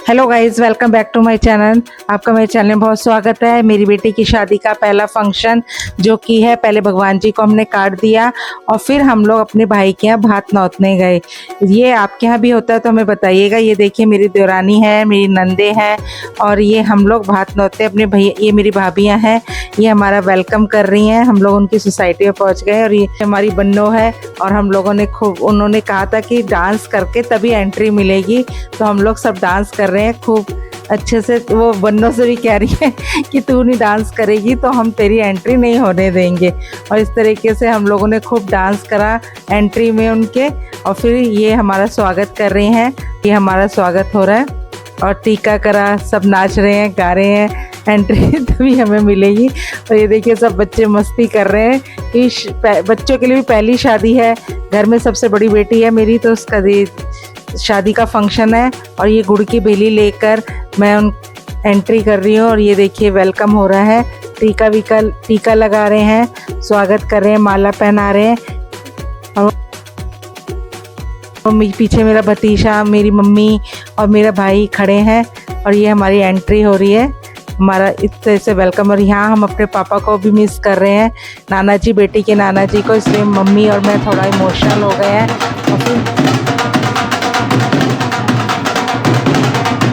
Hello guys, welcome back to my channel. आपका मेरे channel में बहुत स्वागत है। मेरी बेटी की शादी का पहला फंक्शन जो कि है, पहले भगवान जी को हमने काट दिया और फिर हम लोग अपने भाई के यहाँ भात नौतने गए। ये आपके यहाँ भी होता है तो हमें बताइएगा। ये देखिए, मेरी देवरानी है, मेरी नंदे हैं और ये हम लोग भात नौतते अपने भैया, ये मेरी भाभियाँ हैं, ये हमारा वेलकम कर रही हैं। हम लोग उनकी सोसाइटी में पहुँच गए और ये हमारी बन्नो है और हम लोगों ने खूब, उन्होंने कहा था कि डांस करके तभी एंट्री मिलेगी, तो हम लोग सब डांस कर रहे हैं खूब अच्छे से। वो बन्नों से भी कह रही है कि तू नहीं डांस करेगी तो हम तेरी एंट्री नहीं होने देंगे। और इस तरीके से हम लोगों ने खूब डांस करा एंट्री में उनके, और फिर ये हमारा स्वागत कर रही हैं। ये हमारा स्वागत हो रहा है और टीका करा, सब नाच रहे हैं, गा रहे हैं, एंट्री तभी हमें मिलेगी। और ये देखिए, सब बच्चे मस्ती कर रहे हैं कि बच्चों के लिए भी पहली शादी है। घर में सबसे बड़ी बेटी है मेरी, तो उसका शादी का फंक्शन है और ये गुड़ की बेली लेकर मैं उन एंट्री कर रही हूँ। और ये देखिए, वेलकम हो रहा है, टीका लगा रहे हैं, स्वागत कर रहे हैं, माला पहना रहे हैं। और पीछे मेरा भतीजा, मेरी मम्मी और मेरा भाई खड़े हैं और ये हमारी एंट्री हो रही है, हमारा इस तरह से वेलकम। और यहाँ हम अपने पापा को भी मिस कर रहे हैं, नाना जी, बेटी के नाना जी को, इसलिए मम्मी और मैं थोड़ा इमोशनल हो गए हैं। और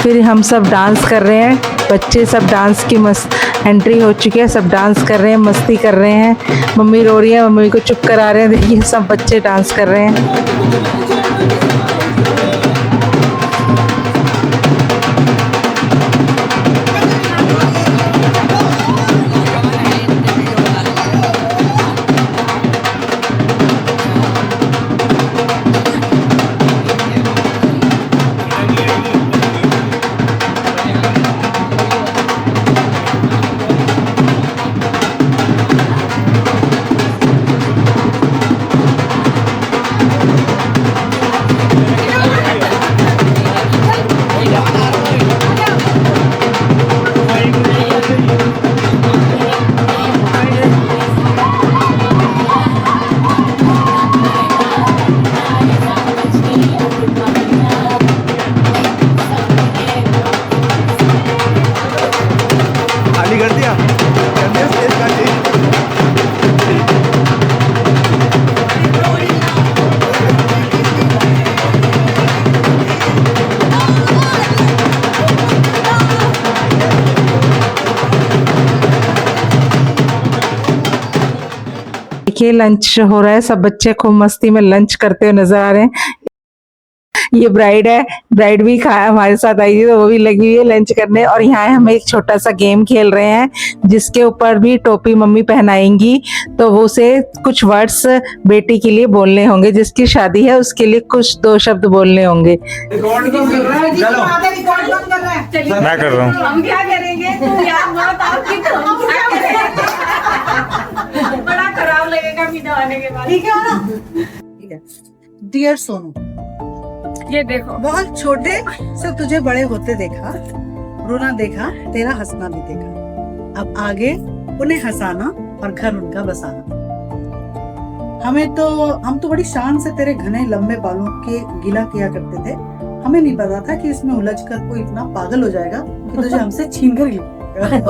फिर हम सब डांस कर रहे हैं, बच्चे सब डांस की मस्त एंट्री हो चुकी है, सब डांस कर रहे हैं, मस्ती कर रहे हैं। मम्मी रो रही है, मम्मी को चुप करा रहे हैं। देखिए, सब बच्चे डांस कर रहे हैं। देखिए, लंच हो रहा है, सब बच्चे खूब मस्ती में लंच करते हुए नजर आ रहे हैं। ये ब्राइड है, ब्राइड भी हमारे साथ आई थी तो वो भी लगी हुई है लंच करने। और यहाँ हम एक छोटा सा गेम खेल रहे हैं जिसके ऊपर भी टोपी मम्मी पहनाएंगी, तो वो उसे कुछ वर्ड्स बेटी के लिए बोलने होंगे। जिसकी शादी है उसके लिए कुछ 2 शब्द बोलने होंगे। मैं कर रहा हूँ। हम क्या करेंगे? बड़ा खराब लगेगा मीठा आने के बाद। ठीक है ना? ठीक है। डियर सोनू, ये देखो, बहुत छोटे से तुझे बड़े होते देखा, रोना देखा, तेरा हंसना भी देखा। अब आगे उन्हें हंसाना और घर उनका बसाना। हम तो बड़ी शान से तेरे घने लंबे बालों के गिला किया करते थे। हमें नहीं पता था कि इसमें उलझ कर कोई इतना पागल हो जाएगा कि तुझे हमसे छीन कर लेगा।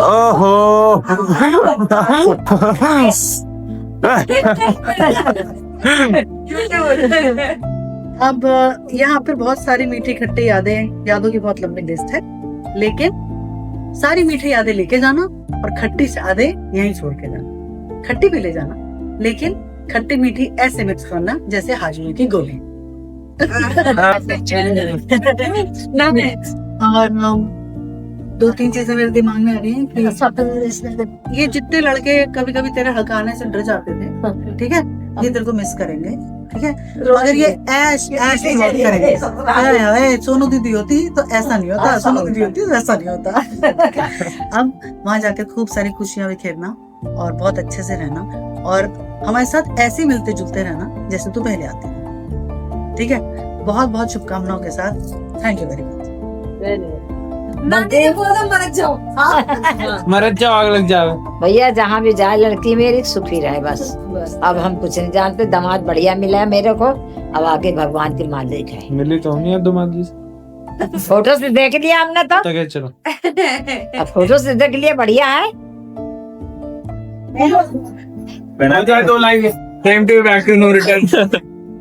ओहो। अब यहाँ पर बहुत सारी मीठी खट्टी यादों की बहुत लंबी लिस्ट है, लेकिन सारी मीठी यादें लेके जाना और खट्टी यादें यहीं छोड़ के जाना। खट्टी भी ले जाना, लेकिन खट्टी मीठी ऐसे मिक्स करना जैसे हाजमे की गोली। और 2-3 चीजें मेरे दिमाग में आ रही हैं कि ये जितने लड़के कभी कभी तेरे हकाने से डर जाते थे, ठीक है, ये तेरे को मिस करेंगे, ठीक है। अगर ये ऐश नहीं करेंगे, सोनू दीदी होती तो ऐसा नहीं होता, सोनू दीदी होती तो ऐसा नहीं होता। अब वहां जाके खूब सारी खुशियां बिखेरना और बहुत अच्छे से रहना और हमारे साथ ऐसे मिलते जुलते रहना जैसे तू पहले आती, ठीक है। बहुत बहुत शुभकामनाओं के साथ, थैंक यू वेरी मच। मर जाओ, आग लग जाओ। भैया जहाँ भी जाए लड़की मेरी सुखी रहे बस। अब हम कुछ नहीं जानते, दामाद बढ़िया मिला है मेरे को, अब आगे भगवान की मालिक है। मिली तो नहीं है दामाद जी से। फोटो से देख लिया हमने तो, तो क्या चलो अब फोटो से देख लिया, बढ़िया है। तो लाएंगे same to back to no return.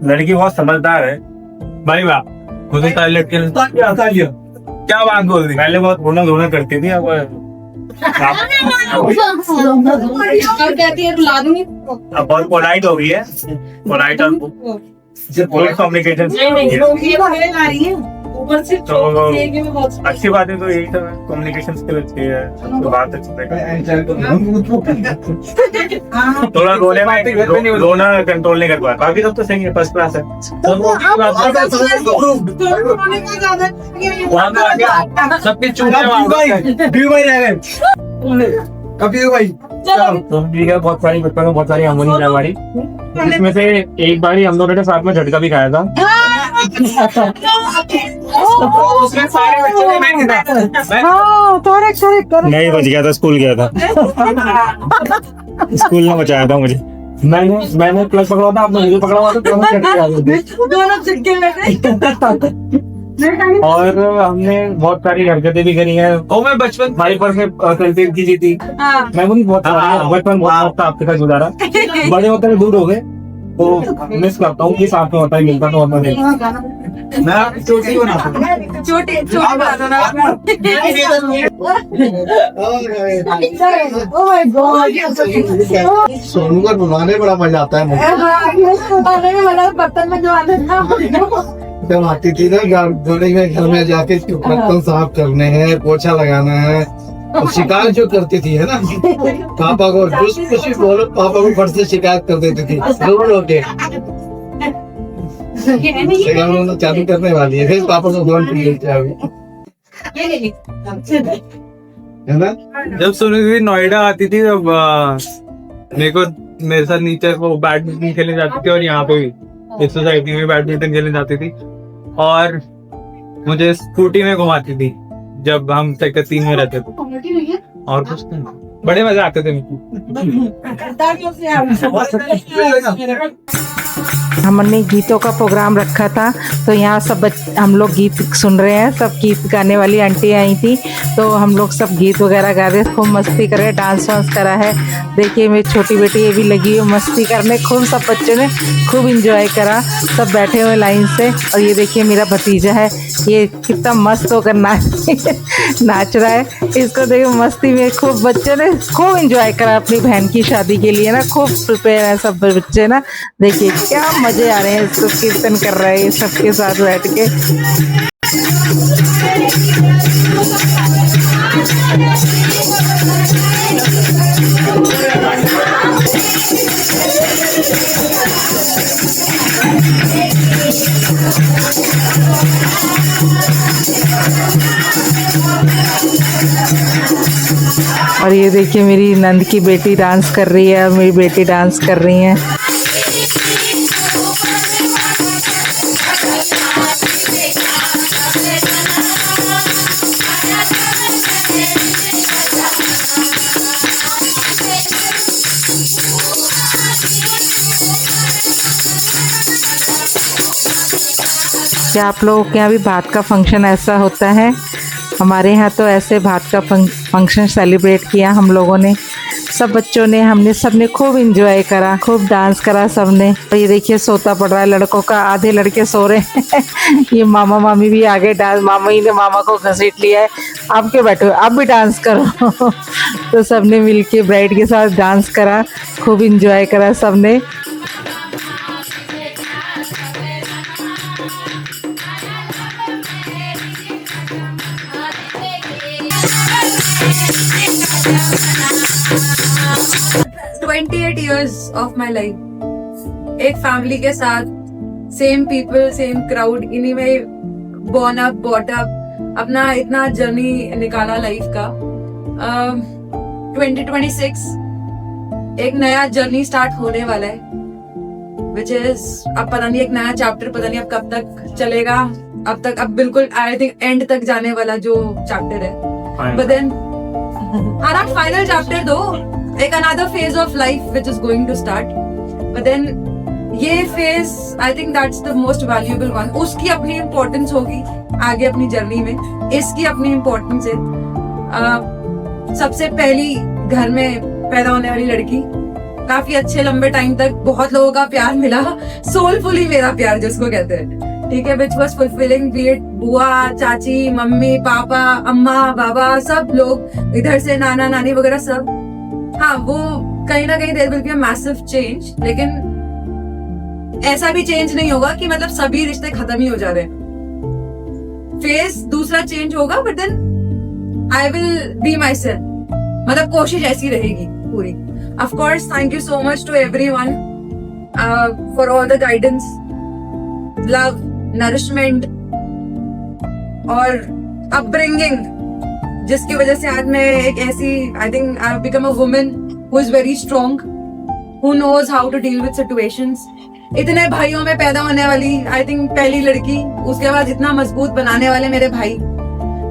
लड़की बहुत समझदार है भाई। वाह मुझे टॉयलेट के क्या बात बोल दी। पहले बहुत रोना धोना करती थी, अब बहुत पोलाइट हो गई है। पोलाइट और पोलाइट कम्युनिकेशन तो अच्छी बात है। तो यही सब कम्युनिकेशन स्किल अच्छी है, तो बात अच्छी है। थोड़ा रोना कंट्रोल नहीं कर पाया, बाकी सब तो सही है, फर्स्ट क्लास है। सबके बहुत सारी बचपन में बहुत सारी अमूनी है हमारी, जिसमें से एक बार हम दोनों ने साथ में झटका भी खाया था। उसमें सारे बच्चे नहीं बच गया था, स्कूल गया था। स्कूल ने बचाया था मुझे। मैंने प्लस पकड़ा था, आपने मुझे पकड़ा हुआ था, दोनों झटके लगे। और हमने बहुत सारी हरकतें भी करी है। मैं बचपन भाई पर से सेल्फी खींची थी। मैं भी बहुत बचपन बहुत आपके साथ गुजारा। बड़े होते हुए दूर हो गए तो मिस करता हूँ कि साथ में होता ही मिलता तो मैं चोटी बनाता हूँ। सोनू को बुलाने बड़ा मजा आता है बर्तन में जो आते जब आती थी ना घर में जाके बर्तन साफ करने हैं, पोछा लगाना है, और शिकायत जो करती थी है ना पापा को, कुछ भी बोलो पापा को फट से शिकायत कर देती थी जरूर होके। चालू करने वाली है, फिर पापा को फोन है ना। जब सुनी थी नोएडा आती थी तब मेरे साथ नीचे वो बैडमिंटन खेलने जाती थी, और यहाँ पे भी इस सोसाइटी में बैडमिंटन खेलने जाती थी, और मुझे स्कूटी में घुमाती थी जब हम सेक्टर 3 में रहते थे। और कुछ नहीं, बड़े मजे आते थे। हमने गीतों का प्रोग्राम रखा था, तो यहाँ सब हम लोग गीत सुन रहे हैं। सब गीत गाने वाली आंटी आई थी, तो हम लोग सब गीत वगैरह गा रहे, खूब मस्ती कर रहे, डांस वांस करा है। देखिए मेरी छोटी बेटी ये भी लगी हुई मस्ती करने, खूब सब बच्चों ने खूब इंजॉय करा, सब बैठे हुए लाइन से। और ये देखिए मेरा भतीजा है, ये कितना मस्त होकर नाच रहा है। इसको देखिए मस्ती में खूब बच्चों ने खूब इंजॉय करा अपनी बहन की शादी के लिए ना, खूब प्रिपेयर है सब बच्चे ना। देखिए क्या मजे आ रहे हैं, इसको कीर्तन कर रहे हैं सबके साथ बैठ के। और ये देखिए मेरी नंद की बेटी डांस कर रही है, और मेरी बेटी डांस कर रही है। क्या आप लोगों के यहाँ भी भात का फंक्शन ऐसा होता है? हमारे यहाँ तो ऐसे भात का फंक्शन सेलिब्रेट किया हम लोगों ने, सब बच्चों ने, हमने सबने खूब एंजॉय करा, खूब डांस करा सबने। और ये देखिए सोता पड़ रहा है लड़कों का, आधे लड़के सो रहे हैं। ये मामा मामी भी आगे डांस, मामा ही ने मामा को घसीट लिया है, आप क्यों बैठे हो, आप भी डांस करो। तो सबने मिलके ब्राइड के साथ डांस करा, खूब एंजॉय करा सबने। $28 years of my life, एक फैमिली के साथ, सेम पीपल, सेम क्राउड, इन्हीं में born up, brought up, अपना इतना जर्नी निकाला लाइफ का। 2026 एक नया जर्नी स्टार्ट होने वाला है, विच इज अब पता नहीं, एक नया चैप्टर पता नहीं अब कब तक चलेगा। अब बिल्कुल आई थिंक एंड तक जाने वाला जो चैप्टर है, but then not final chapter दो, एक another phase of life which is going to start, but then ये phase I think that's the most valuable one। उसकी अपनी importance होगी, आगे अपनी जर्नी में, इसकी अपनी इम्पोर्टेंस है। सबसे पहली घर में पैदा होने वाली लड़की, काफी अच्छे लंबे टाइम तक बहुत लोगों का प्यार मिला, सोलफुली मेरा प्यार जिसको कहते हैं, ठीक है, which was fulfilling, B it बुआ, चाची, मम्मी, पापा, अम्मा, बाबा, सब लोग इधर से, नाना नानी वगैरह सब। हाँ, वो कहीं ना कहीं there will be a massive change, लेकिन ऐसा भी चेंज नहीं होगा कि मतलब सभी रिश्ते खत्म ही हो जा रहे हैं। फेस दूसरा चेंज होगा, but then I will be myself, मतलब कोशिश ऐसी रहेगी पूरी। Of course, thank you so much to everyone for all the guidance, love, nourishment और अपब्रिंगिंग, जिसकी वजह से आज मैं एक ऐसी, I think I have become a woman who is very strong, who knows how to deal with situations. इतने भाइयों में पैदा होने वाली आई थिंक पहली लड़की, उसके बाद इतना मजबूत बनाने वाले मेरे भाई,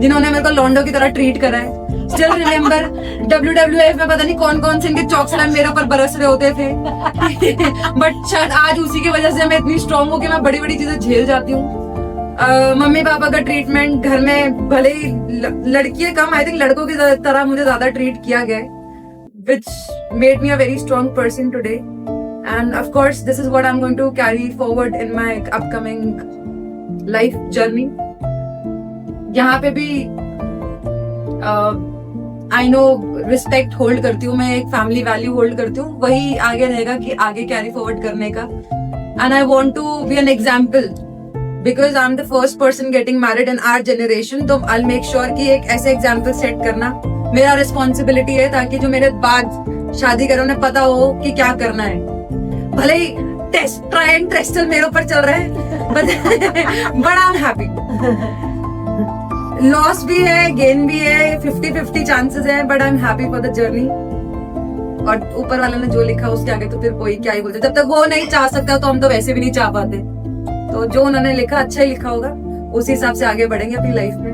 जिन्होंने मेरे को लॉन्डो की तरह ट्रीट करा है। स्टिल रिमेम्बर WWF में पता नहीं कौन कौन से इनके चौकसलाम मेरे ऊपर बरस रहे होते थे बट शायद आज उसी की वजह से मैं इतनी स्ट्रॉन्ग हूँ कि मैं बड़ी बड़ी चीजें झेल जाती हूँ। मम्मी पापा का ट्रीटमेंट घर में, भले ही लड़कियां कम, आई थिंक लड़कों की तरह मुझे ज्यादा ट्रीट किया गया, which made me a very strong person today. And of course, this is what I'm going to carry forward in my upcoming life journey. यहाँ पे भी I know respect hold करती हूँ मैं, एक family value hold करती हूँ, वही आगे रहेगा कि आगे carry forward करने का। And I want to be an example because I'm the first person getting married in our generation, तो I'll make sure कि एक ऐसे example set करना मेरा responsibility है, ताकि जो मेरे बाद शादी करें उन्हें पता हो कि क्या करना है। भले ही ट्राई एंड टेस्टल मेरे ऊपर चल रहा है, but I'm happy. लॉस भी है, गेन भी है, 50-50 चांसेस है, but I am happy for the journey. और ऊपर वाले ने जो लिखा उसके आगे तो फिर कोई क्या ही बोलते, जब तक वो नहीं चाह सकता तो हम तो वैसे भी नहीं चाह पाते। तो जो उन्होंने लिखा अच्छा ही लिखा होगा, उस हिसाब से आगे बढ़ेंगे अपनी लाइफ में।